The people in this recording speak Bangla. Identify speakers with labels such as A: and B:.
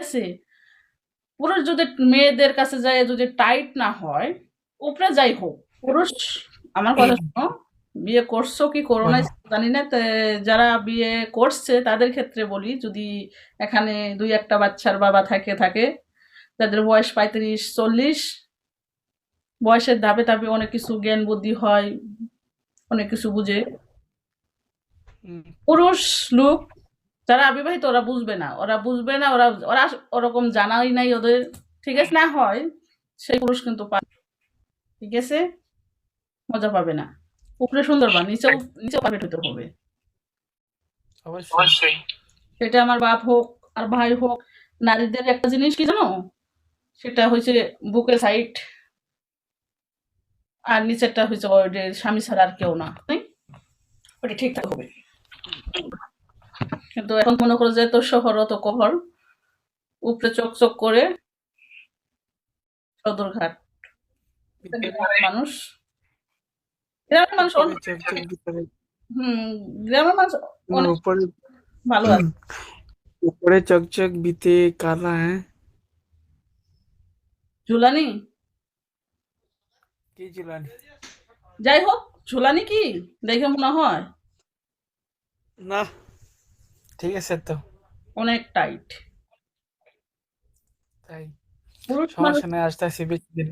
A: আছে? পুরুষ যদি মেয়েদের কাছে যায় যদি টাইট না হয়, উপরে যাই হোক, পুরুষ আমার কথা শোনো, বিয়ে করছো কি করো নাই
B: বলো।
A: জানি না, যারা বিয়ে করছে তাদের ক্ষেত্রে বলি, যদি এখানে ২-১টা বাচ্চার বাবা থাকে, যাদের বয়স ৩৫-৪০, বয়সের ধাপে ধাপে অনেক কিছু জ্ঞান বুদ্ধি হয়, অনেক কিছু বুঝে।
B: হুম,
A: পুরুষ লোক যারা অবিবাহিত ওরা বুঝবে না, ওরা ওরা ওরকম জানাই নাই ওদের, ঠিক আছে, না হয় সেই পুরুষ কিন্তু ঠিক আছে, মজা পাবে না। উপরে সুন্দর বা নিচেও পারফেক্ট হতে হবে।
B: অবশ্যই।
A: সেটা আমার বাপ হোক আর ভাই হোক, নারীদের একটা জিনিস কি জানো, সেটা হচ্ছে বুকের সাইড, আর নিচেরটা হচ্ছে ওই স্বামী ছাড়া আর কেউ না, তাই? ওটা ঠিক হবে। কিন্তু এখন মনে করো যে তো শহর অত কহর, উপরে চকচক করে সদরঘাট, গ্রামের মানুষ, গ্রামের মানুষ
B: উপরে চকচক ভিতরে
A: হুম, গ্রামের মানুষ
B: না,
A: অনেক
B: উপরে
A: ভালো আছে।
B: উপরে চকচক ভিতরে কালা, হ্যাঁ।
A: ঝুলানি,
B: কি ঝুলানি?
A: যাই হোক, ঝুলানি কি দেখে মনে হয়
B: না, ঠিক আছে তো।
A: অনেক টাইট।
B: তাই
A: পুরুষ মানুষ
B: সমস্যা নেই, আসতে আসি বেশি দিন।